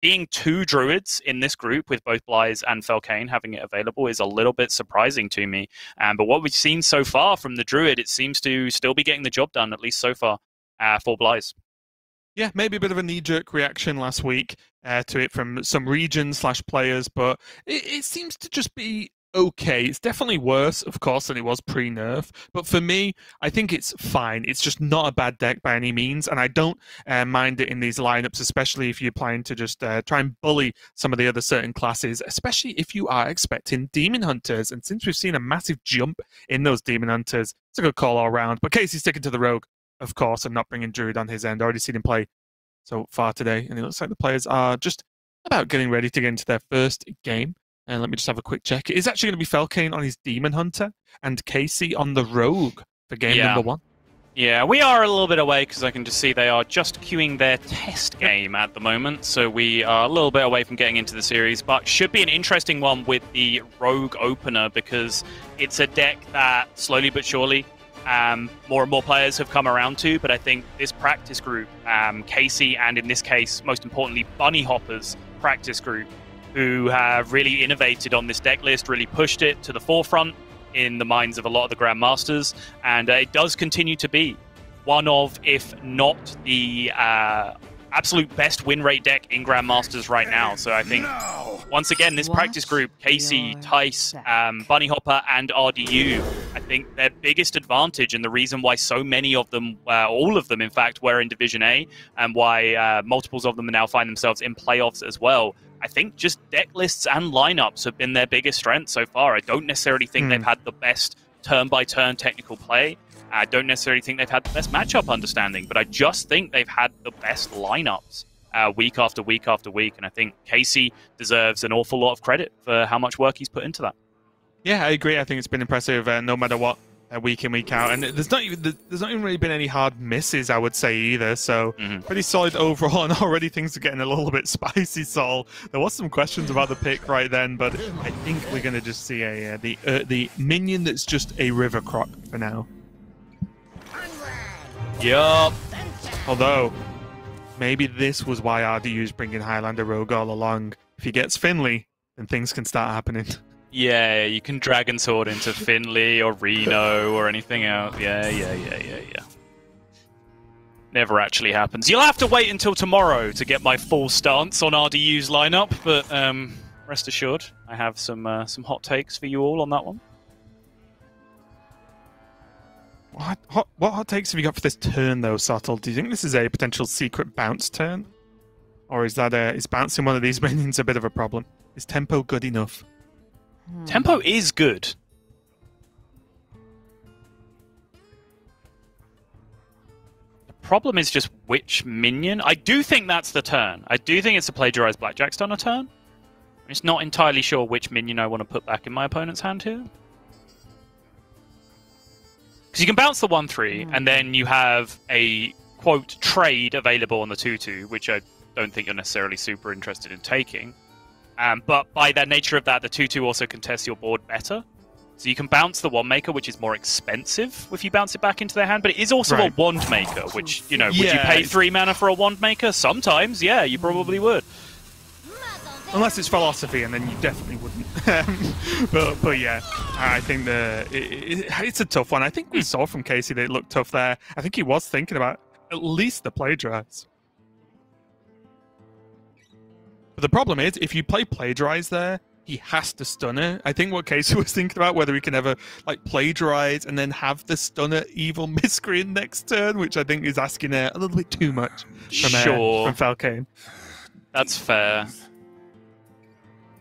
being 2 druids in this group with both Blyze and Felkeine having it available is a little bit surprising to me. But what we've seen so far from the druid, it seems to still be getting the job done, at least so far, for Blyze. Yeah, maybe a bit of a knee-jerk reaction last week to it from some region/players, but it seems to just be okay. It's definitely worse, of course, than it was pre-nerf, but for me, I think it's fine. It's just not a bad deck by any means, and I don't mind it in these lineups, especially if you're planning to just try and bully some of the other certain classes, especially if you are expecting Demon Hunters, and since we've seen a massive jump in those Demon Hunters, it's a good call all around. But Casey's sticking to the Rogue, of course, and not bringing Druid on his end. Already seen him play so far today, and it looks like the players are just about getting ready to get into their first game. And let me just have a quick check. It is actually going to be Felkeine on his Demon Hunter and Casie on the Rogue for game number 1. Yeah, we are a little bit away because I can just see they are just queuing their test game at the moment. So we are a little bit away from getting into the series, but should be an interesting one with the Rogue opener because it's a deck that slowly but surely more and more players have come around to. But I think this practice group, Casie, and in this case, most importantly, Bunny Hopper's practice group, who have really innovated on this deck list, really pushed it to the forefront in the minds of a lot of the Grandmasters, and it does continue to be one of, if not the absolute best win rate deck in Grandmasters right now. So I think, once again, this practice group, Casie, Tice, Bunny Hopper, and RDU, I think their biggest advantage, and the reason why so many of them, all of them, in fact, were in Division A, and why multiples of them now find themselves in playoffs as well, I think just deck lists and lineups have been their biggest strength so far. I don't necessarily think they've had the best turn-by-turn technical play. I don't necessarily think they've had the best matchup understanding, but I just think they've had the best lineups week after week after week. And I think Casie deserves an awful lot of credit for how much work he's put into that. Yeah, I agree. I think it's been impressive no matter what, week in, week out. And there's not even really been any hard misses, I would say, either. So pretty solid overall, and already things are getting a little bit spicy, Sol. There was some questions about the pick right then, but I think we're going to just see the minion that's just a River Croc for now. Yup. Although, maybe this was why RDU's bringing Highlander Rogue all along. If he gets Finley, then things can start happening. Yeah, you can Dragon Sword into Finley or Reno or anything else. Yeah. Never actually happens. You'll have to wait until tomorrow to get my full stance on RDU's lineup, but rest assured, I have some hot takes for you all on that one. What hot takes have you got for this turn, though, Subtle? Do you think this is a potential secret bounce turn? Or is that is bouncing one of these minions a bit of a problem? Is tempo good enough? Tempo is good. The problem is just which minion. I do think that's the turn. I do think it's a plagiarized Blackjack Stunner turn. I'm just not entirely sure which minion I want to put back in my opponent's hand here. Because you can bounce the 1/3, and then you have a, quote, trade available on the 2/2, which I don't think you're necessarily super interested in taking. But by the nature of that, the 2/2 also contests your board better. So you can bounce the Wand Maker, which is more expensive if you bounce it back into their hand, but it is also a Wand Maker, which, you know, would you pay 3 mana for a Wand Maker? Sometimes, yeah, you probably would. Unless it's Philosophy, and then you definitely wouldn't. but yeah, I think it's a tough one. I think we saw from Casie that it looked tough there. I think he was thinking about at least the Plagiarize. But the problem is, if you play Plagiarize there, he has to stun it. I think what Casie was thinking about, whether he can ever like Plagiarize and then have the stunner Evil Miscreant next turn, which I think is asking a little bit too much from Felkeine. That's fair.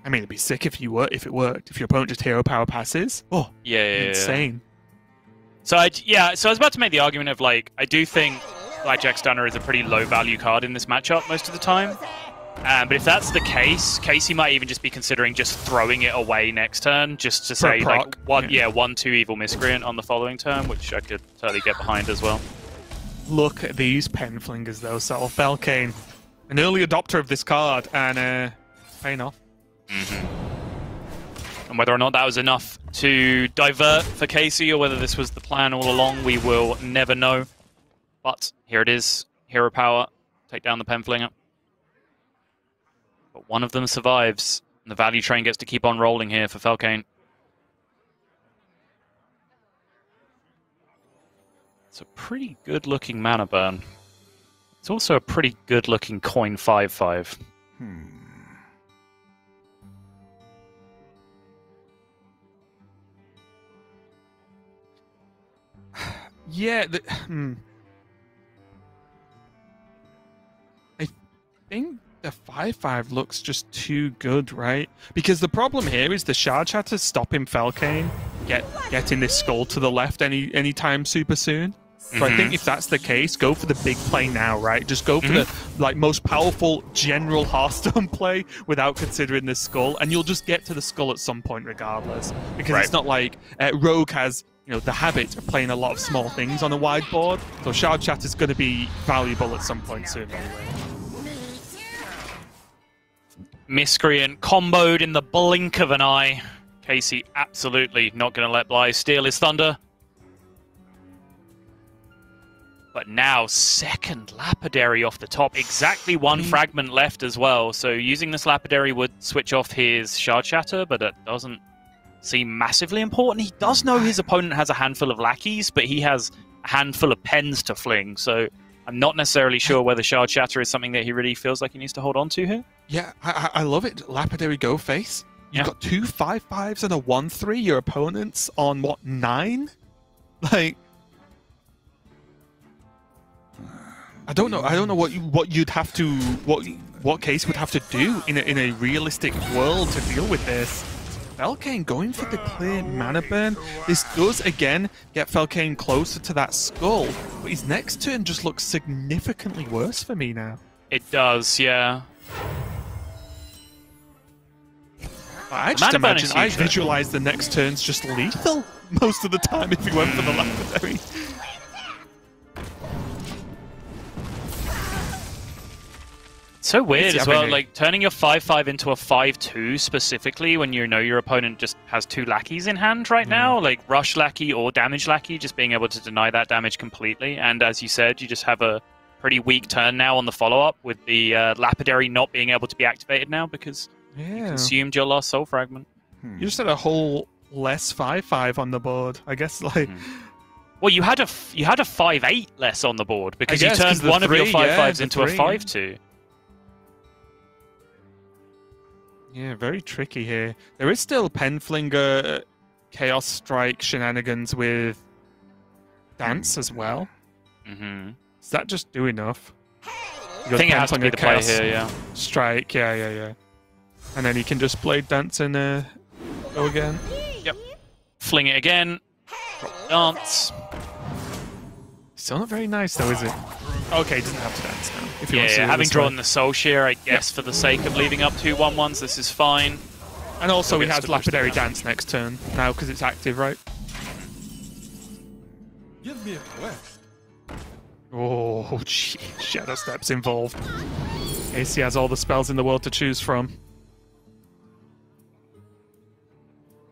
I mean, it'd be sick if it worked. If your opponent just hero power passes. Oh, yeah, insane. So I was about to make the argument of like, I do think Blackjack Stunner is a pretty low value card in this matchup most of the time. But if that's the case, Casie might even just be considering just throwing it away next turn, just to say like 1/2 Evil Miscreant on the following turn, which I could totally get behind as well. Look at these pen flingers though, so Felkeine, an early adopter of this card, and paying off. And whether or not that was enough to divert for Casie, or whether this was the plan all along, we will never know. But here it is, hero power, take down the pen flinger. But one of them survives, and the value train gets to keep on rolling here for Felkeine. It's a pretty good-looking mana burn. It's also a pretty good-looking coin 5/5. Yeah, I think the 5/5 looks just too good, right? Because the problem here is the Shard Shatter's stopping Felkeine getting this skull to the left anytime super soon. So I think if that's the case, go for the big play now, right? Just go for the most powerful general Hearthstone play without considering the skull, and you'll just get to the skull at some point regardless. Because it's not like Rogue has the habit of playing a lot of small things on a wide board, so Shard Shatter's going to be valuable at some point soon anyway. Miscreant comboed in the blink of an eye. Casie absolutely not going to let Bly steal his thunder. But now, second Lapidary off the top. Exactly one fragment left as well. So using this Lapidary would switch off his Shard Shatter, but it doesn't seem massively important. He does know his opponent has a handful of lackeys, but he has a handful of pens to fling. So I'm not necessarily sure whether Shard Shatter is something that he really feels like he needs to hold on to here. Yeah, I love it. Lapidary go face. You've got 2 5/5s and a 1/3. Your opponent's on, what, 9? Like... I don't know what you'd have to what Case would have to do in a realistic world to deal with this. Felkeine going for the clear mana burn. This does again get Felkeine closer to that skull, but his next turn just looks significantly worse for me now. It does, yeah. I visualize the next turn's just lethal most of the time if he went for the Lapidary. So weird as well, like turning your 5/5 into a 5/2 specifically when you know your opponent just has 2 lackeys in hand right now, like rush lackey or damage lackey, just being able to deny that damage completely. And as you said, you just have a pretty weak turn now on the follow-up with the Lapidary not being able to be activated now because you consumed your last soul fragment. You just had a whole less 5/5 on the board, I guess. Like, well, you had a 5/8 less on the board because you turned one of your 5/5s into a 5/2. Yeah, very tricky here. There is still Penflinger, Chaos Strike shenanigans with Dance as well. Does that just do enough? I think it has to be the play here, yeah. Strike, yeah. And then you can just play Dance and go again. Yep. Fling it again. Drop Dance. Still not very nice though, is it? Okay, he doesn't have to dance now. If having drawn the Soul Shear, I guess for the sake of leaving up 2 1/1s, this is fine. And also he has Lapidary Dance next turn now because it's active, right? Give me a quest. Oh, gee, Shadow Step's involved. Casie has all the spells in the world to choose from.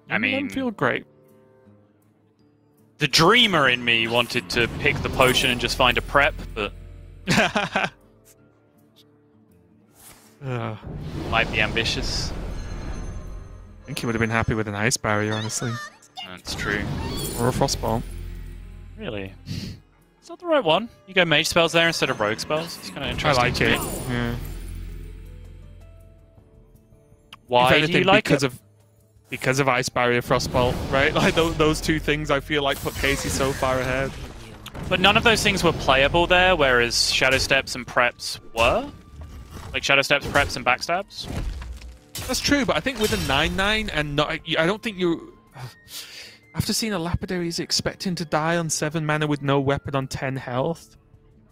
I mean, doesn't feel great. The dreamer in me wanted to pick the potion and just find a prep, but might be ambitious. I think he would have been happy with an Ice Barrier, honestly. That's true. Or a Frostbolt. Really? It's not the right one. You go Mage spells there instead of Rogue spells. It's kind of interesting. I like it. Yeah. Why do you like it? Because of Ice Barrier, Frostbolt, right? Like those 2 things I feel like put Casie so far ahead. But none of those things were playable there, whereas Shadow Steps and Preps were? Like Shadow Steps, Preps, and Backstabs? That's true, but I think with a 9/9 and not, I don't think you... After seeing a Lapidary, is expecting to die on 7 mana with no weapon on 10 health,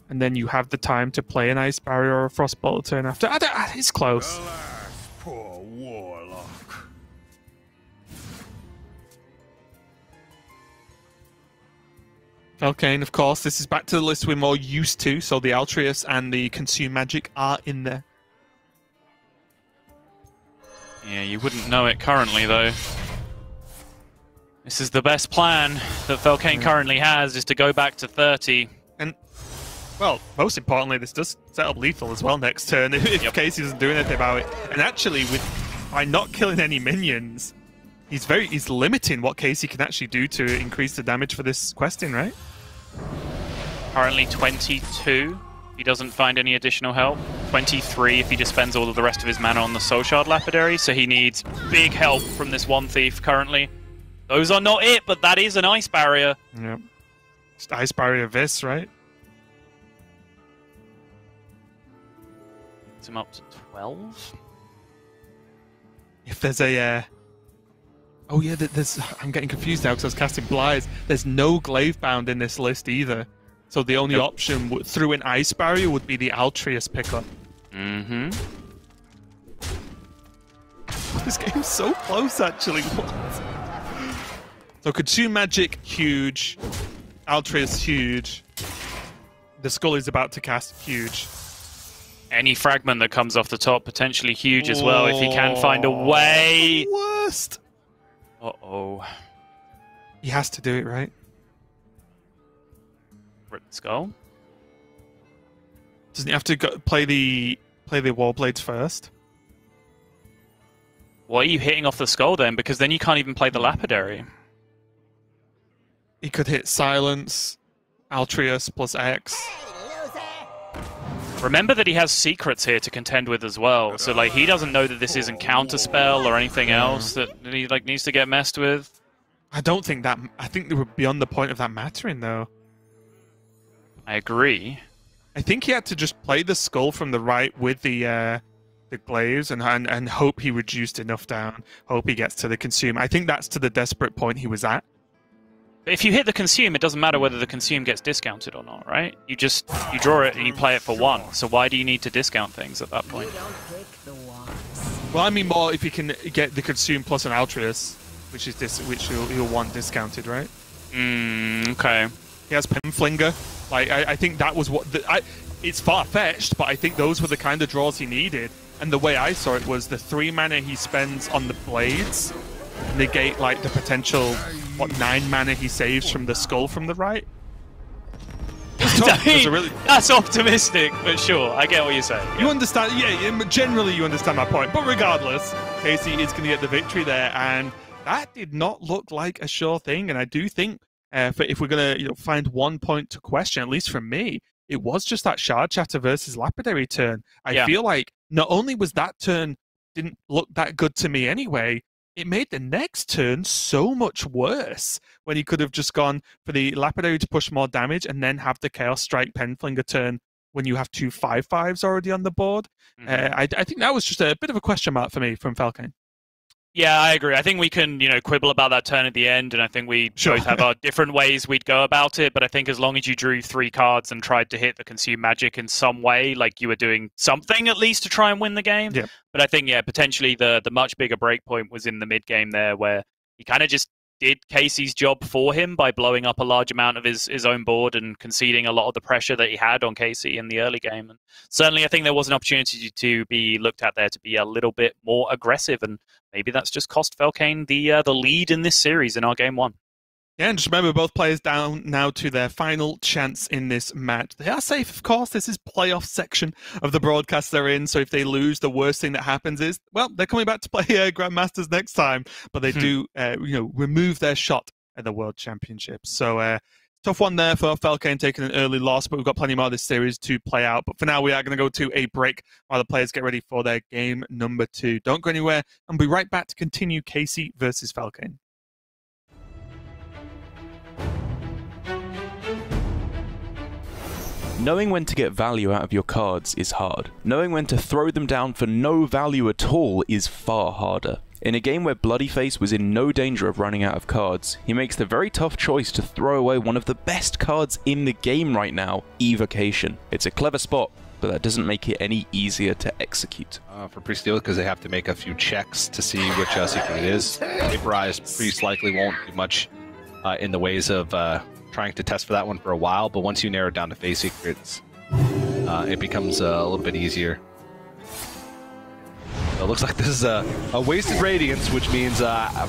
and then you have the time to play an Ice Barrier or a Frostbolt a turn after. It's close. Alas, poor warlock. Felkeine, of course, this is back to the list we're more used to, so the Altruis and the Consume Magic are in there. Yeah, you wouldn't know it currently, though. This is the best plan that Felkeine currently has, is to go back to 30. And Well, most importantly, this does set up lethal as well next turn if Casie doesn't do anything about it. And actually, by not killing any minions, he's limiting what Casie can actually do to increase the damage for this questing, right? Currently 22. He doesn't find any additional help. 23 if he just spends all of the rest of his mana on the Soul Shard Lapidary, so he needs big help from this one thief currently. Those are not it, but that is an ice barrier. Yeah. Just ice barrier this, right? Gets him up to 12. If there's a... Oh yeah, I'm getting confused now because I was casting Blythe. There's no Glaive Bound in this list either. So the only option through an ice barrier would be the Altruist pickup. Mm-hmm. This game's so close, actually. What? So Consume Magic, huge. Altruist, huge. The Skull is about to cast, huge. Any fragment that comes off the top, potentially huge as well, if he can find a way. Worst. Uh-oh. He has to do it, right? Rip the Skull. Doesn't he have to play the Warblades first? Why are you hitting off the Skull then? Because then you can't even play the Lapidary. He could hit Silence, Altruist plus X. Remember that he has secrets here to contend with as well, so like he doesn't know that this isn't counterspell or anything else that he like needs to get messed with. I don't think that. I think they were beyond the point of that mattering, though. I agree. I think he had to just play the Skull from the right with the Glaives and hope he reduced enough down. Hope he gets to the Consume. I think that's to the desperate point he was at. But if you hit the Consume, it doesn't matter whether the Consume gets discounted or not, right? You draw it and you play it for 1. So why do you need to discount things at that point? Well, I mean more if you can get the Consume plus an Altruist, which he'll want discounted, right? Okay. He has Pinflinger. Like I think that was what it's far-fetched, but I think those were the kind of draws he needed. And the way I saw it was the 3 mana he spends on the Blades negate like the potential 9 mana he saves from the Skull from the right. That's optimistic, but sure, I get what you're saying. You understand? Yeah, generally you understand my point. But regardless, Casie is going to get the victory there, and that did not look like a sure thing. And I do think if we're going to find one point to question, at least from me, it was just that Shard Chatter versus Lapidary turn. I feel like not only was that turn didn't look that good to me anyway, it made the next turn so much worse when he could have just gone for the Lapidary to push more damage and then have the Chaos Strike Penflinger turn when you have 2 5/5s already on the board. I think that was just a bit of a question mark for me from Felkeine. Yeah, I agree. I think we can, quibble about that turn at the end, and I think we both have our different ways we'd go about it, but I think as long as you drew 3 cards and tried to hit the Consume Magic in some way, like you were doing something at least to try and win the game. Yeah. But I think, potentially the much bigger breakpoint was in the mid-game there, where he kind of just did Casey's job for him by blowing up a large amount of his own board and conceding a lot of the pressure that he had on Casie in the early game. And certainly I think there was an opportunity to be looked at there to be a little bit more aggressive, and maybe that's just cost Felkeine the lead in this series in our game 1. Yeah, and just remember, both players down now to their final chance in this match. They are safe, of course. This is playoff section of the broadcast they're in, so if they lose, the worst thing that happens is, well, they're coming back to play Grandmasters next time, but they do, remove their shot at the World Championships. So, tough one there for Felkeine taking an early loss, but we've got plenty more of this series to play out. But for now, we are going to go to a break while the players get ready for their game number 2. Don't go anywhere, and we'll be right back to continue Casie versus Felkeine. Knowing when to get value out of your cards is hard. Knowing when to throw them down for no value at all is far harder. In a game where Bloodyface was in no danger of running out of cards, he makes the very tough choice to throw away one of the best cards in the game right now, Evocation. It's a clever spot, but that doesn't make it any easier to execute. For Priest Deal, because they have to make a few checks to see which secret it is. Vaporized Priest likely won't do much in the ways of trying to test for that one for a while, but once you narrow it down to face secrets, it becomes a little bit easier. So it looks like this is a wasted Radiance, which means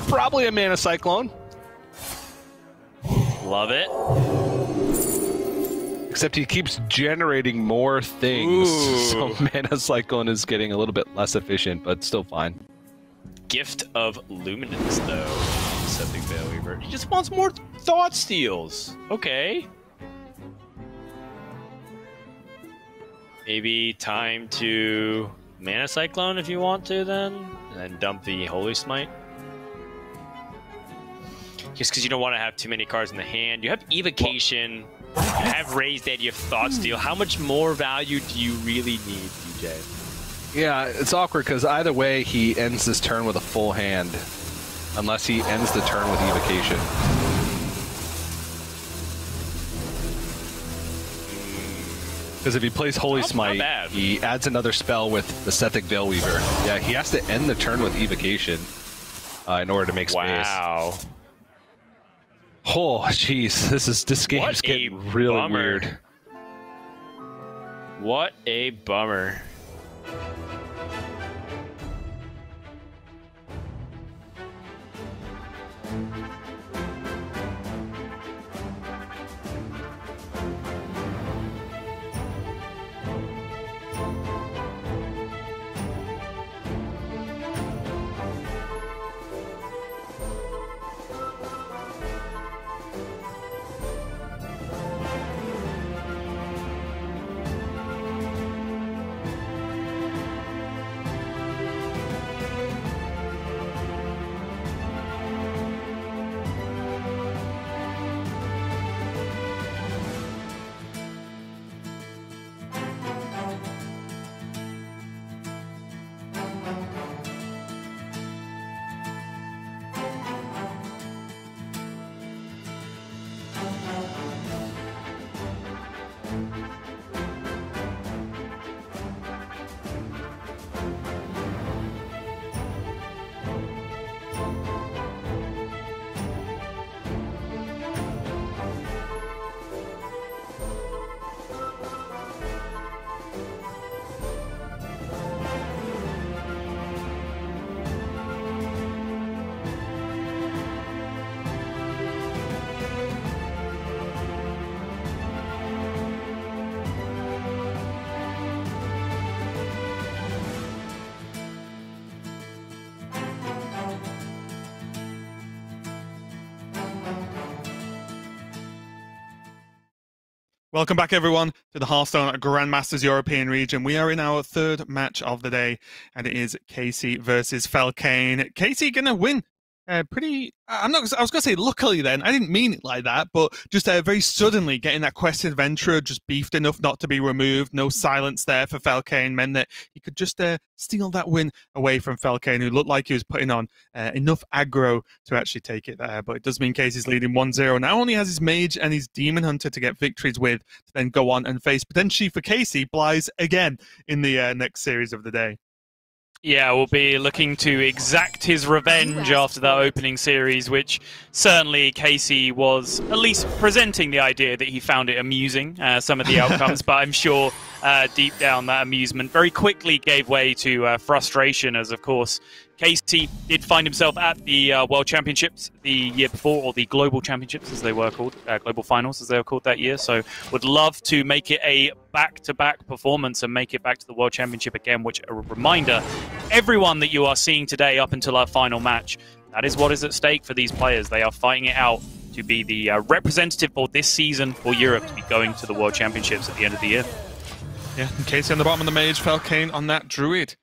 probably a Mana Cyclone. Love it. Except he keeps generating more things. Ooh. So Mana Cyclone is getting a little bit less efficient, but still fine. Gift of Luminance, though. Septic Veilweaver. He just wants more Thought Steals. Okay. Maybe time to Mana Cyclone if you want to, then. And then dump the Holy Smite. Just because you don't want to have too many cards in the hand. You have Evocation. You have Raised Dead, you have Thought Steal. How much more value do you really need, DJ? Yeah, it's awkward because either way he ends this turn with a full hand. Unless he ends the turn with Evocation. Because if he plays Holy Smite, he adds another spell with the Sethic Veilweaver. Yeah, he has to end the turn with Evocation in order to make space. Wow. Oh, jeez, this game's getting really weird. What a bummer. Welcome back, everyone, to the Hearthstone Grandmasters European region. We are in our third match of the day, and it is Casie versus Felkeine. Casie gonna win. I was going to say luckily then. I didn't mean it like that, but just very suddenly getting that Quest Adventurer just beefed enough not to be removed. No silence there for Felkeine meant that he could just steal that win away from Felkeine, who looked like he was putting on enough aggro to actually take it there. But it does mean Casey's leading 1-0. Now only has his Mage and his Demon Hunter to get victories with, to then go on and face potentially for Casie Blythe again in the next series of the day. Yeah, we'll be looking to exact his revenge after that opening series, which certainly Casie was at least presenting the idea that he found it amusing, some of the outcomes, but I'm sure deep down that amusement very quickly gave way to frustration, as of course Casie did find himself at the World Championships the year before, or the Global Championships as they were called, Global Finals as they were called that year. So would love to make it a back-to-back performance and make it back to the World Championship again, which, a reminder, everyone that you are seeing today up until our final match, that is what is at stake for these players. They are fighting it out to be the representative for this season for Europe to be going to the World Championships at the end of the year. Yeah, Casie on the bottom of the Mage, Felkeine on that Druid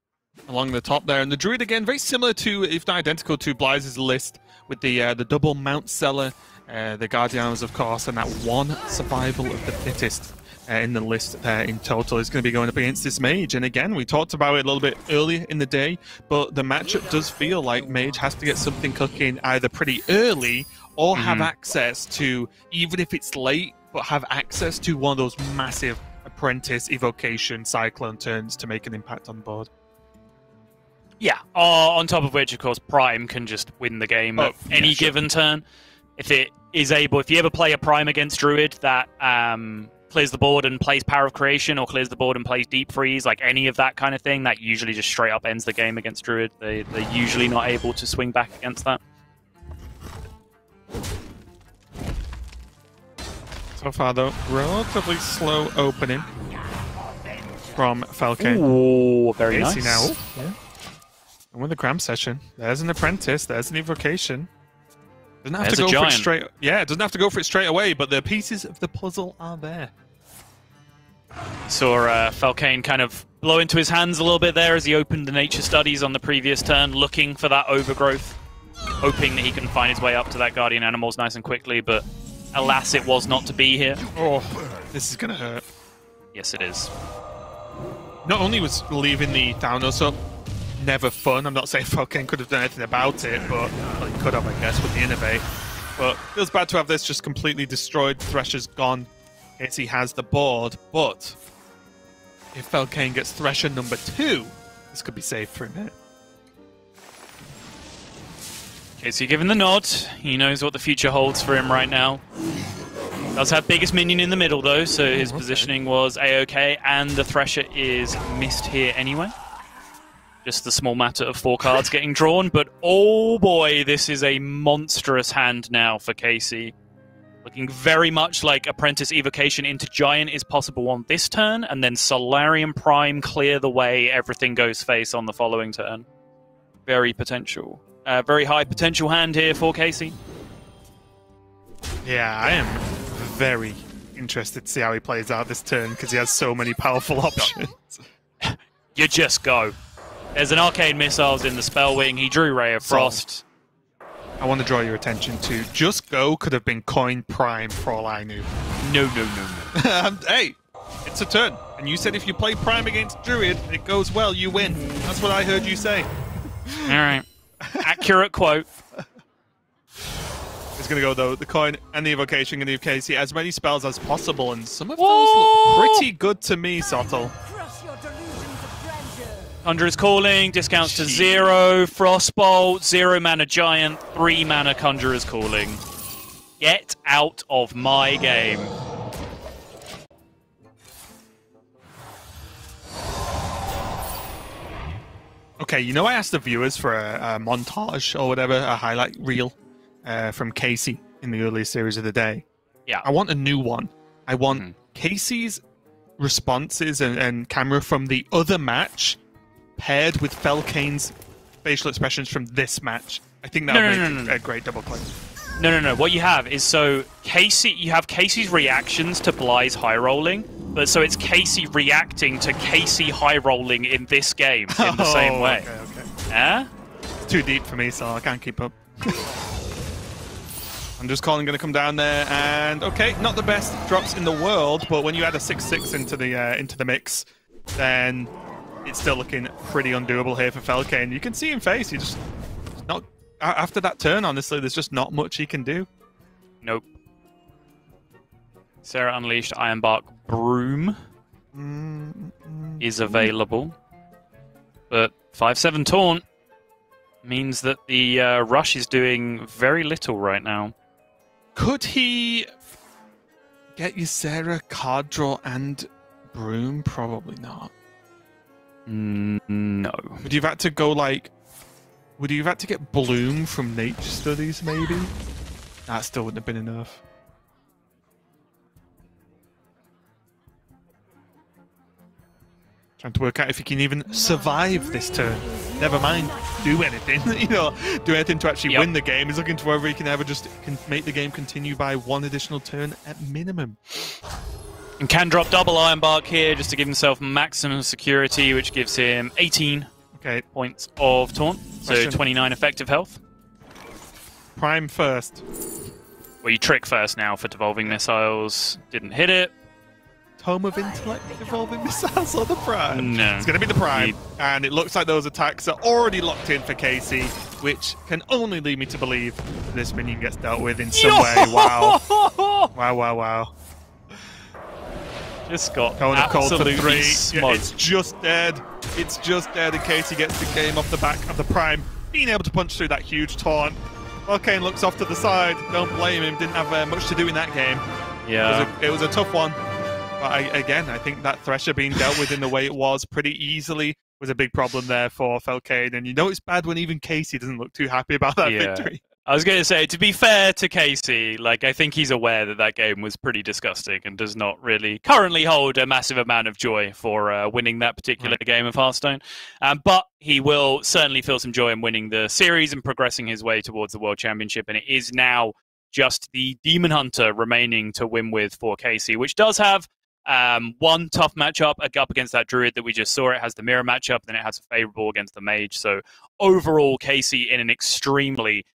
along the top there. And the Druid, again, very similar to, if not identical to, Blythe's list with the double Mount Seller, the Guardians, of course, and that one survival of the fittest in the list in total is going to be going up against this Mage. And again, we talked about it a little bit earlier in the day, but the matchup does feel like Mage has to get something cooking either pretty early or have access to, even if it's late, but have access to one of those massive Apprentice, Evocation, Cyclone turns to make an impact on the board. Yeah, on top of which, of course, Prime can just win the game at any given turn. If it is able, if you ever play a Prime against Druid that clears the board and plays Power of Creation, or clears the board and plays Deep Freeze, like any of that kind of thing, that usually just straight up ends the game against Druid. They're usually not able to swing back against that. So So far, though, relatively slow opening from Felkeine. Ooh, very Casie nice. now. Yeah. And with the Gram session, there's an apprentice, there's an evocation. Doesn't have There's to a go for it giant. straight. Yeah, it doesn't have to go for it straight away, but the pieces of the puzzle are there. Saw Felkeine kind of blow into his hands a little bit there as he opened the nature studies on the previous turn, looking for that overgrowth, hoping that he can find his way up to that guardian animals nice and quickly, but alas, it was not to be here. Oh, this is gonna hurt. Yes, it is. Not only was leaving the Thanos up never fun, I'm not saying Felkeine could have done anything about it, but well, he could have, I guess, with the Innovate. But feels bad to have this just completely destroyed. Thresher's gone. Casie has the board, but if Felkeine gets Thresher number 2, this could be saved for a minute. Casie giving the nod. He knows what the future holds for him right now. Does have biggest minion in the middle though, so his positioning was A-OK, and the Thresher is missed here anyway. Just the small matter of 4 cards getting drawn, but oh boy, this is a monstrous hand now for Casie. Looking very much like Apprentice Evocation into Giant is possible on this turn, and then Solarium Prime clear the way, everything goes face on the following turn. Very potential. Very high potential hand here for Casie. Yeah, I am very interested to see how he plays out this turn, because he has so many powerful options. You just go. There's an Arcane Missiles in the Spell Wing. He drew Ray of Frost. I want to draw your attention to Just Go could have been Coin Prime for all I knew. No. Hey, it's a turn. And you said if you play Prime against Druid and it goes well, you win. That's what I heard you say. All right. Accurate quote. It's going to go, though, the Coin and the Evocation and the Casie, as many spells as possible, and some of those look pretty good to me, Sottle. Conjurer's Calling, discounts to 0, Frostbolt, 0 mana Giant, 3 mana Conjurer's Calling. Get out of my game. Okay, you know I asked the viewers for a montage or whatever, a highlight reel from Casie in the earlier series of the day. Yeah. I want a new one. I want Casey's responses and camera from the other match paired with Felkeine's facial expressions from this match. I think that would make a great double click. No. What you have is you have Casey's reactions to Bly's high rolling, but so it's Casie reacting to Casie high rolling in this game in the same way. Okay. Yeah? It's too deep for me, so I can't keep up. I'm just calling going to come down there, and okay, not the best drops in the world, but when you add a 6/6 into the mix, then it's still looking pretty undoable here for Felkeine. You can see him face. He just not after that turn. Honestly, there's just not much he can do. Nope. Sarah Unleashed Ironbark Broom is available, but 5/7 Taunt means that the Rush is doing very little right now. Could he get you Sarah, card draw, and Broom? Probably not. No. Would you have had to go like... Would you have had to get Bloom from Nature Studies, maybe? That still wouldn't have been enough. Trying to work out if he can even survive this turn. Never mind, do anything. Do anything to actually win the game. He's looking to whether he can ever just make the game continue by one additional turn at minimum. And can drop double Ironbark here just to give himself maximum security, which gives him 18 points of taunt, so 29 effective health. Prime first. Well, you trick first now for devolving missiles. Didn't hit it. Tome of Intellect, Evolving Missiles, or the Prime? No. It's going to be the Prime, and it looks like those attacks are already locked in for Casie, which can only lead me to believe this minion gets dealt with in some way. Wow. Wow. Just got Cone of Cold for absolutely 3. smoked. Yeah, it's just dead. It's just dead in case he gets the game off the back of the Prime, being able to punch through that huge taunt. Felkeine looks off to the side. Don't blame him. Didn't have much to do in that game. Yeah. It was a tough one. But I think that Thresher being dealt with in the way it was pretty easily was a big problem there for Felkeine. And you know it's bad when even Casie doesn't look too happy about that victory. I was going to say, to be fair to Casie, like, I think he's aware that that game was pretty disgusting and does not really currently hold a massive amount of joy for winning that particular game of Hearthstone. But he will certainly feel some joy in winning the series and progressing his way towards the World Championship. And it is now just the Demon Hunter remaining to win with for Casie, which does have one tough matchup up against that Druid that we just saw. It has the mirror matchup, then it has a favorable against the Mage. So overall, Casie in an extremely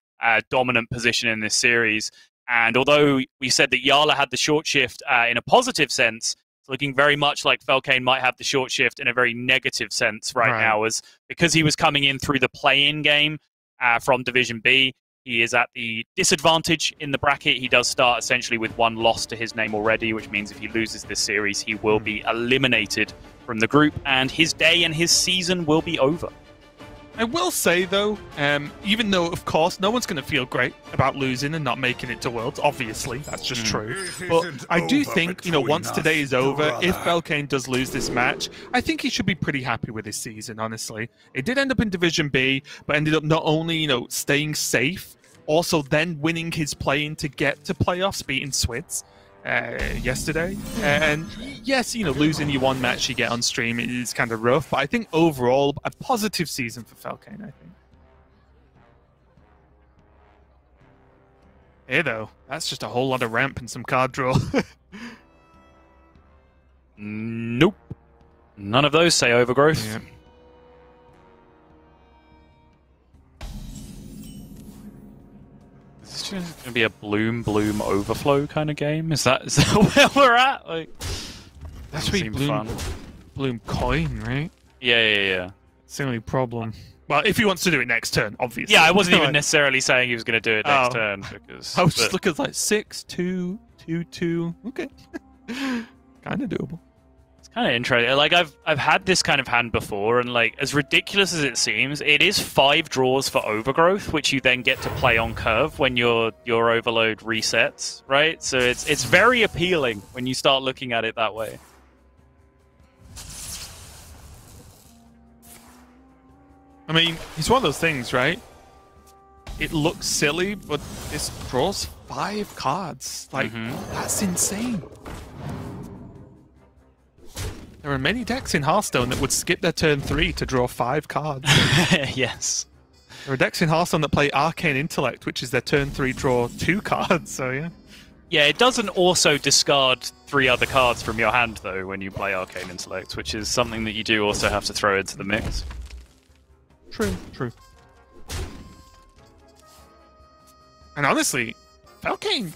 dominant position in this series. And although we said that Yala had the short shift in a positive sense, it's looking very much like Felkeine might have the short shift in a very negative sense right now, as because he was coming in through the play-in game from Division B. He is at the disadvantage in the bracket. He does start essentially with one loss to his name already, which means if he loses this series, he will be eliminated from the group, and his day and his season will be over. I will say, though, even though, of course, no one's going to feel great about losing and not making it to Worlds, obviously, that's just true. But I do think, once today is over, if Felkeine does lose this match, I think he should be pretty happy with his season, honestly. It did end up in Division B, but ended up not only, staying safe, also then winning his play-in to get to playoffs, beating Swids yesterday. And yes, losing your one match you get on stream is kind of rough, but I think overall a positive season for Felkeine, I think. Here though, that's just a whole lot of ramp and some card draw. Nope. None of those say overgrowth. Yeah. Is this going to be a bloom overflow kind of game? Is that where we're at? Like, that's really bloom coin, right? Yeah. It's the only problem. Well, if he wants to do it next turn, obviously. Yeah, I wasn't even necessarily saying he was going to do it next turn, because I was just looking at 6, 2, 2, 2. Okay, kind of doable. It's kind of interesting. Like, I've had this kind of hand before, and like, as ridiculous as it seems, it is 5 draws for overgrowth, which you then get to play on curve when your overload resets, right? So it's very appealing when you start looking at it that way. I mean, it's one of those things, right? It looks silly, but this draws 5 cards. Like, that's insane. There are many decks in Hearthstone that would skip their turn 3 to draw 5 cards. Yes. There are decks in Hearthstone that play Arcane Intellect, which is their turn 3 draw 2 cards, so yeah. Yeah, it doesn't also discard 3 other cards from your hand, though, when you play Arcane Intellect, which is something that you do also have to throw into the mix. True. And honestly, Felkeine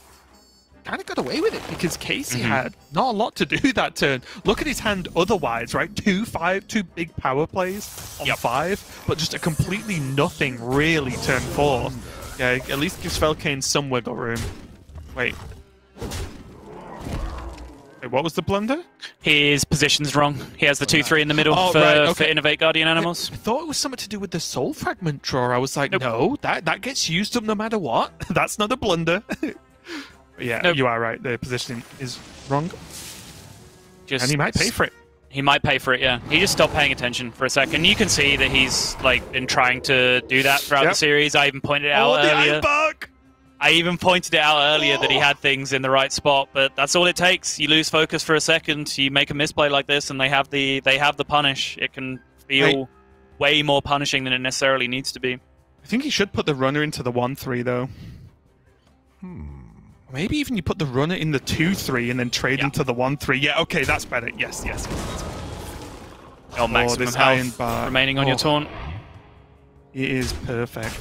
kind of got away with it because Casie had not a lot to do that turn. Look at his hand otherwise, right? 2 big power plays on 5, but just a completely nothing really turn 4. Yeah, at least gives Felkeine some wiggle room. Wait, what was the blunder? His position's wrong. He has the 2-3 in the middle for Innovate Guardian Animals. I thought it was something to do with the Soul Fragment draw. I was like, no, that gets used up no matter what. That's not a blunder. Yeah, you are right. The positioning is wrong. And he might pay for it. He might pay for it, yeah. He just stopped paying attention for a second. You can see that he's like been trying to do that throughout the series. I even pointed it out earlier. That he had things in the right spot, but that's all it takes. You lose focus for a second, you make a misplay like this, and they have the punish. It can feel way more punishing than it necessarily needs to be. I think he should put the runner into the 1-3 though. Maybe even you put the runner in the 2-3 and then trade into the 1-3. Yeah, okay, that's better. Yes. Maximum health remaining on your taunt. It is perfect.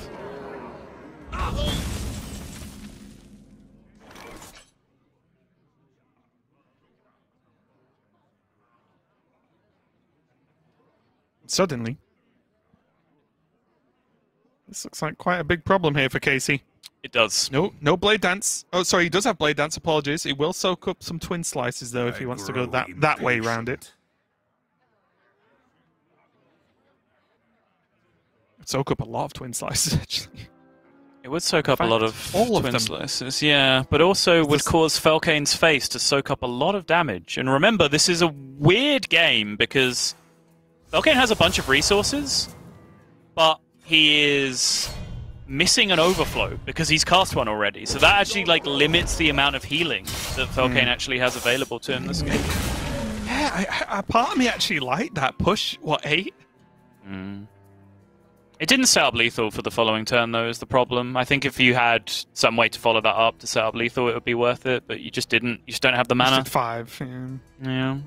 Suddenly, this looks like quite a big problem here for Casie. It does. No Blade Dance. Oh, sorry, he does have Blade Dance, apologies. He will soak up some Twin Slices, though, if he wants to go that way around it. It'd soak up a lot of Twin Slices, actually. It would soak up a lot of all of Twin them. Slices, yeah, but also would cause Felkeine's face to soak up a lot of damage. And remember, this is a weird game because Felkeine has a bunch of resources, but he is missing an overflow because he's cast one already. So that actually like limits the amount of healing that Felkeine actually has available to him this game. Yeah, a part of me actually liked that push. What, 8? It didn't set up lethal for the following turn, though, is the problem. I think if you had some way to follow that up to set up lethal, it would be worth it, but you just didn't. You just don't have the mana. Just did 5, Yeah.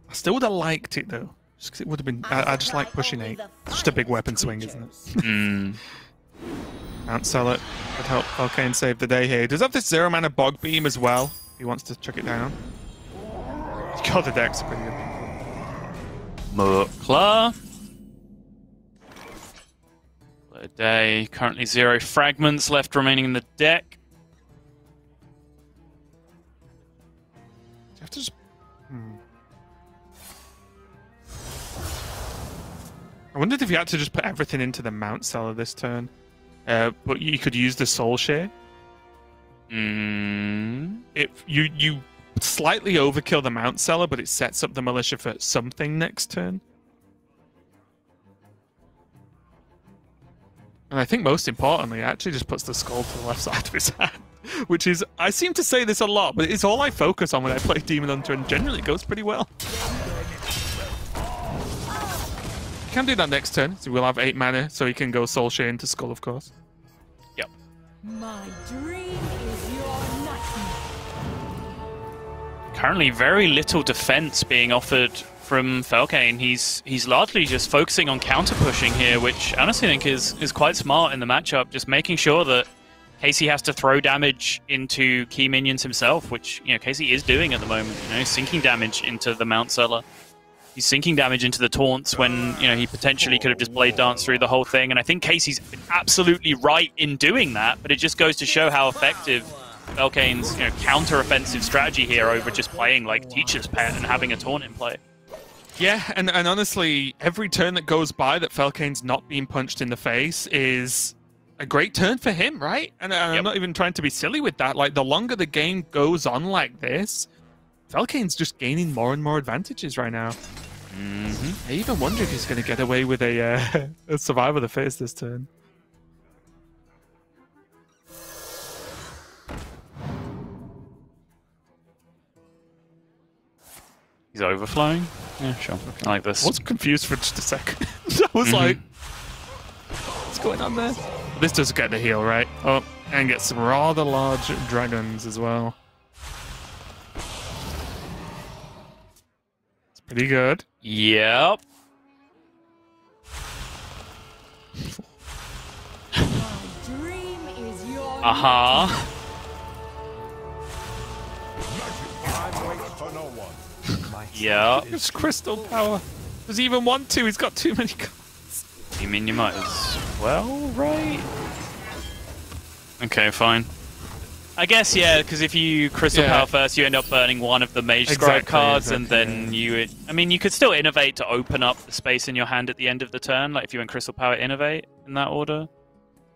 I still would have liked it, though. Just 'cause it would have been... I just like pushing 8. It's just a big weapon swing, isn't it? Can't sell it. Would help Felkeine save the day here. He does have this 0 mana Bog Beam as well, if he wants to chuck it down. God, the deck's pretty good. Mukla. A day. Currently 0 fragments left remaining in the deck. You have to just... I wondered if you had to just put everything into the Mount Cellar this turn. But you could use the Soul Share. If you slightly overkill the Mount Cellar, but it sets up the Militia for something next turn. And I think most importantly, it actually just puts the Skull to the left side of his hand. Which is, I seem to say this a lot, but it's all I focus on when I play Demon Hunter, and generally it goes pretty well. He can do that next turn, so we'll have 8 mana, so he can go Soul Share into Skull, of course. Yep. My dream is your nightmare. Currently very little defense being offered from Felkeine. He's largely just focusing on counter pushing here, which I honestly think is quite smart in the matchup, just making sure that Casie has to throw damage into key minions himself, which, you know, Casie is doing at the moment, you know, sinking damage into the Mount Cellar. He's sinking damage into the taunts when, you know, he potentially could have just Blade Dance through the whole thing, and I think Casey's absolutely right in doing that, but it just goes to show how effective Felkeine's, you know, counter-offensive strategy here over just playing like Teacher's Pet and having a taunt in play. Yeah, and honestly, every turn that goes by that Felkeine's not being punched in the face is a great turn for him, right? And I'm not even trying to be silly with that. Like, the longer the game goes on like this, Felkeine's just gaining more and more advantages right now. I even wonder if he's going to get away with a Survivor of the Face this turn. He's overflowing? Yeah, sure. I like this. I was confused for just a second. I was like, what's going on there? This does get the heal, right? Oh, and get some rather large dragons as well. It's pretty good. Yep. My dream is your Uh-huh. Time waits for no one. Yep. It's crystal power. Does he even want to? He's got too many cards. You mean you might as well, right? Okay, fine. I guess, yeah, because if you Crystal Power first, you end up burning one of the Mage Scribe cards, and then you... I mean, you could still Innovate to open up the space in your hand at the end of the turn, like if you went Crystal Power Innovate in that order.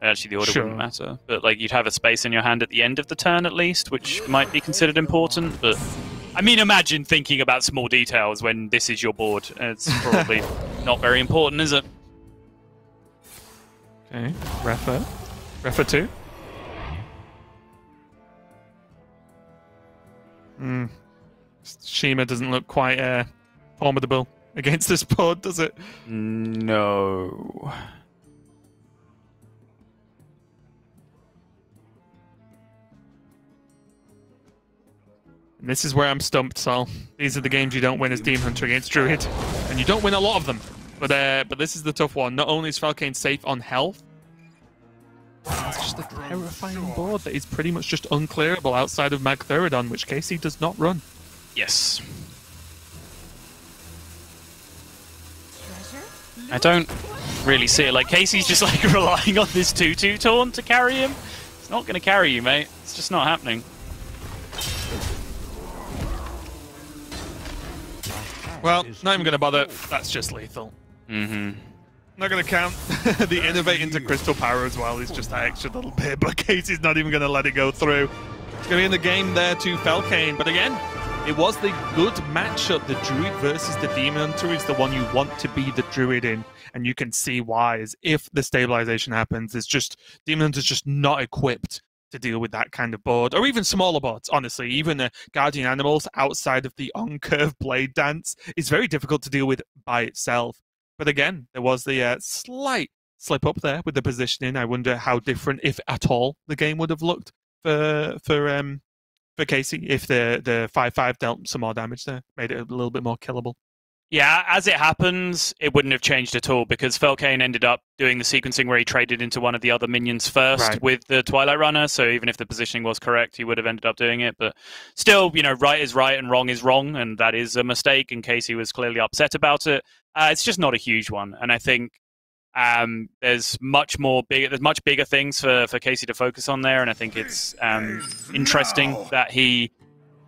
Actually, the order wouldn't matter. But, like, you'd have a space in your hand at the end of the turn, at least, which might be considered important, but... I mean, imagine thinking about small details when this is your board. It's probably not very important, is it? Okay, Refa. Refa 2. Shima doesn't look quite formidable against this board, does it? No. And this is where I'm stumped, Sol. These are the games you don't win as Demon Hunter against Druid. And you don't win a lot of them. But this is the tough one. Not only is Felkeine safe on health, it's just a terrifying board that is pretty much just unclearable outside of Magtheridon, which Casie does not run. Yes. treasure. I don't really see it. Like, Casey's just like relying on this 2/2 taunt to carry him. It's not going to carry you, mate. It's just not happening. Well, not even going to bother. That's just lethal. Not going to count the Innovate into Crystal Power as well. It's just that extra little bit, but Casey's not even going to let it go through. It's going to be in the game there to Felkeine, but again, It was the good matchup. The Druid versus the Demon Hunter is the one you want to be the Druid in, and you can see why. Is if the stabilization happens, it's just Demon Hunter's just not equipped to deal with that kind of board, or even smaller boards, honestly. Even Guardian Animals outside of the on-curve Blade Dance is very difficult to deal with by itself. But again, there was the slight slip up there with the positioning. I wonder how different, if at all, the game would have looked for Casie if the 5/5 dealt some more damage there, made it a little bit more killable. Yeah, as it happens, it wouldn't have changed at all because Felkeine ended up doing the sequencing where he traded into one of the other minions first with the Twilight Runner, so even if the positioning was correct, he would have ended up doing it. But still, right is right and wrong is wrong, and that is a mistake, and Casie was clearly upset about it. It's just not a huge one, and I think there's much bigger things for Casie to focus on there, and I think it's interesting that he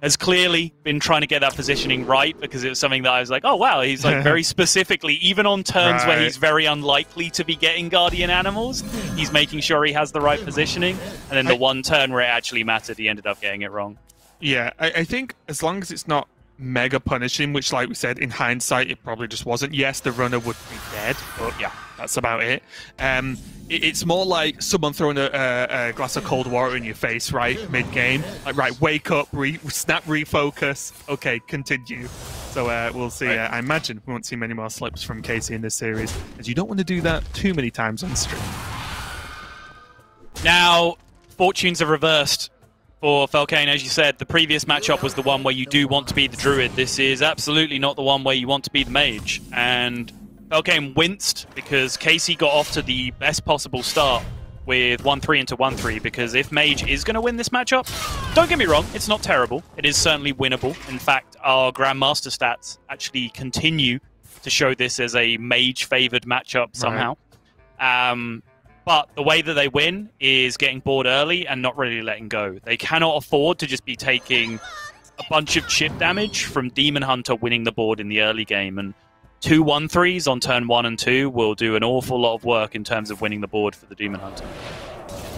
has clearly been trying to get that positioning right, because it was something that I was like, oh wow, he's like very specifically, even on turns where he's very unlikely to be getting Guardian Animals, he's making sure he has the right positioning, and then the one turn where it actually mattered, he ended up getting it wrong. Yeah, I think as long as it's not mega punishing, which like we said, in hindsight, it probably just wasn't. Yes, the runner would be dead, but yeah, that's about it. It's more like someone throwing a glass of cold water in your face, right, mid-game. Like, right, wake up, snap, refocus. Okay, continue. So we'll see. I imagine we won't see many more slips from Casie in this series, as you don't want to do that too many times on stream. Now, fortunes are reversed for Felkeine. As you said, the previous matchup was the one where you do want to be the Druid. This is absolutely not the one where you want to be the Mage. And Felkeine winced because Casie got off to the best possible start with 1-3 into 1-3, because if Mage is going to win this matchup, don't get me wrong, it's not terrible. It is certainly winnable. In fact, our Grandmaster stats actually continue to show this as a Mage-favored matchup somehow. Right. But the way that they win is getting bored early and not really letting go. They cannot afford to just be taking a bunch of chip damage from Demon Hunter winning the board in the early game. And 2 1-3s on turn 1 and 2 will do an awful lot of work in terms of winning the board for the Demon Hunter.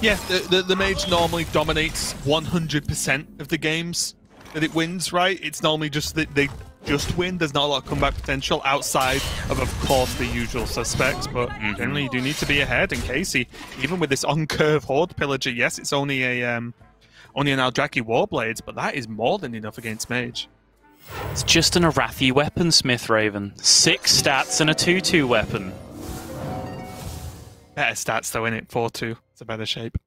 Yeah, the Mage normally dominates 100% of the games that it wins, right? It's normally just that they just win. There's not a lot of comeback potential outside of course, the usual suspects, but generally you do need to be ahead. And Casie, even with this on-curve Horde Pillager, yes, it's only an Aldraki Warblades, but that is more than enough against Mage. It's just an Arathi weapon, Smith Raven. 6 stats and a 2/2 weapon. Better stats though, innit? 4/2. It's a better shape.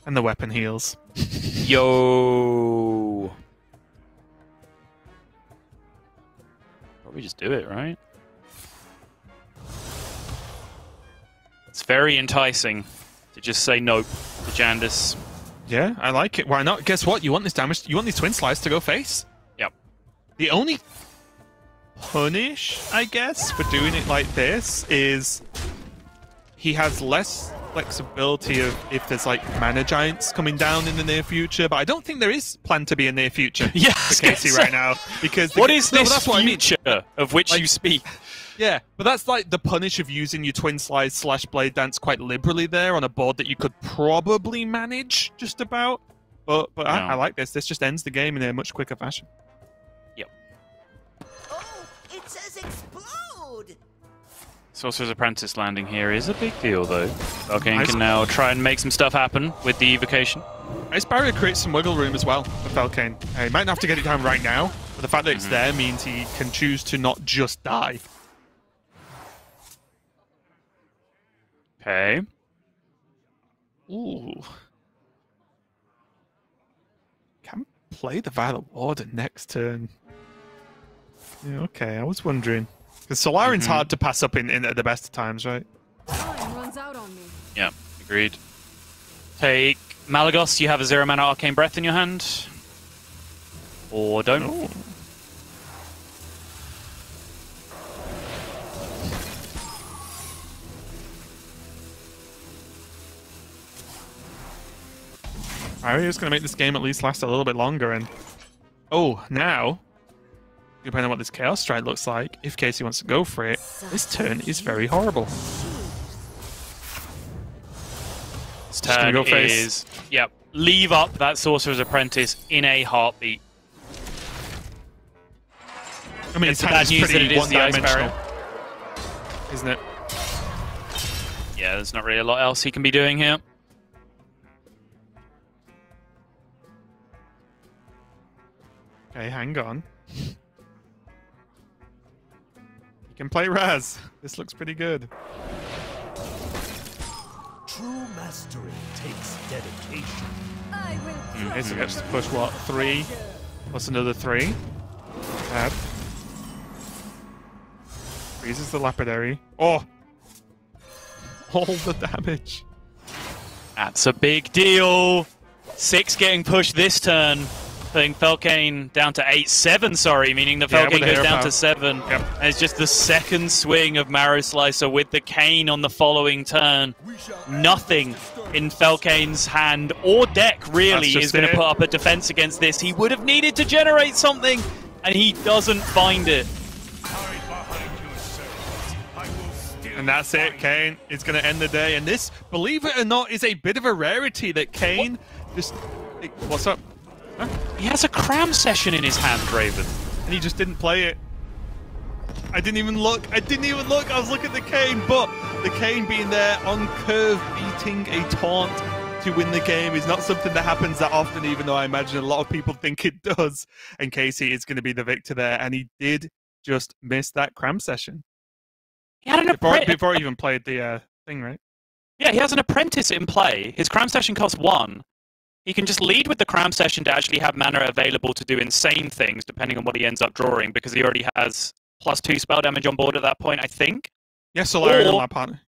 And the weapon heals. Yo! Probably just do it, right? It's very enticing to just say nope to Jandice. Yeah, I like it. Why not? Guess what? You want this damage. You want these Twin Slides to go face. Yep. The only punish, I guess, for doing it like this is he has less flexibility of if there's like mana giants coming down in the near future, but I don't think there is planned to be a near future for Casie right now, because what is this future of which you speak? Yeah, but that's like the punish of using your Twin Slides / Blade Dance quite liberally there on a board that you could probably manage just about. But no. I like this. This just ends the game in a much quicker fashion. Yep. Oh, it says explode. Sorcerer's Apprentice landing here is a big deal, though. Felkeine can now try and make some stuff happen with the evocation. Ice Barrier creates some wiggle room as well for Felkeine. He might not have to get it down right now, but the fact that it's there means he can choose to not just die. Okay. Ooh. Can play the Violet Warden next turn. Yeah, okay, I was wondering. Because Solarin's hard to pass up in at the best of times, right? Time runs out on me. Yeah, agreed. Take Malagos, you have a 0 mana Arcane Breath in your hand. Or don't. Ooh. Arya's going to make this game at least last a little bit longer, and now, depending on what this Chaos Stride looks like, if Casie wants to go for it, this turn is very horrible. Next turn go face. is... Yep. Leave up that Sorcerer's Apprentice in a heartbeat. I mean, It's it's bad news that it is the ice one-dimensional, barrier. isn't it? Yeah, there's not really a lot else he can be doing here. Okay, hang on. You can play Raz. This looks pretty good. True mastery takes dedication. I will Okay, so we have to push, what, 3? Plus another 3. Bad. Freezes the Lapidary. Oh! All the damage. That's a big deal. 6 getting pushed this turn. Putting Felkeine down to 8-7, sorry, meaning the Yeah, Felkeine with the goes hero down power. to 7. Yep. And it's just the second swing of Marrow Slicer with the Cane on the following turn. Nothing in Felkeine's hand or deck really That's just is going to it. put up a defense against this. He would have needed to generate something, and he doesn't find it. And that's it. Kane is going to end the day. And this, believe it or not, is a bit of a rarity that Kane just... What's up? Huh? He has a cram session in his hand, Raven. And he just didn't play it. I didn't even look. I was looking at the Kane, but the Kane being there on curve, beating a taunt to win the game is not something that happens that often, even though I imagine a lot of people think it does. And Casie is going to be the victor there. And he did just miss that cram session. He had an Before he even played the thing, right? Yeah, he has an apprentice in play. His cram session costs 1. He can just lead with the cram session to actually have mana available to do insane things, depending on what he ends up drawing, because he already has +2 spell damage on board at that point, I think. Yeah, Solarian Or- on my partner.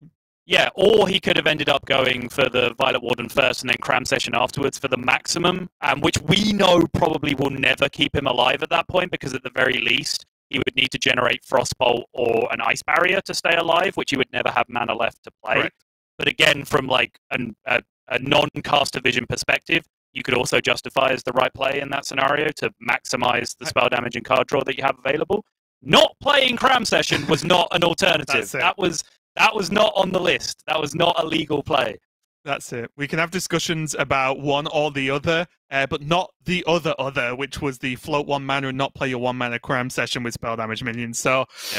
Yeah, or he could have ended up going for the Violet Warden first and then cram session afterwards for the maximum, which we know probably will never keep him alive at that point, because at the very least, he would need to generate Frostbolt or an Ice Barrier to stay alive, which he would never have mana left to play. Correct. But again, from like a non-caster vision perspective, you could also justify as the right play in that scenario to maximize the spell damage and card draw that you have available. Not playing cram session was not an alternative. That's it. That was not on the list. That was not a legal play. That's it. We can have discussions about one or the other, but not the other, which was the float 1 mana and not play your 1 mana cram session with spell damage minions. So, Yeah.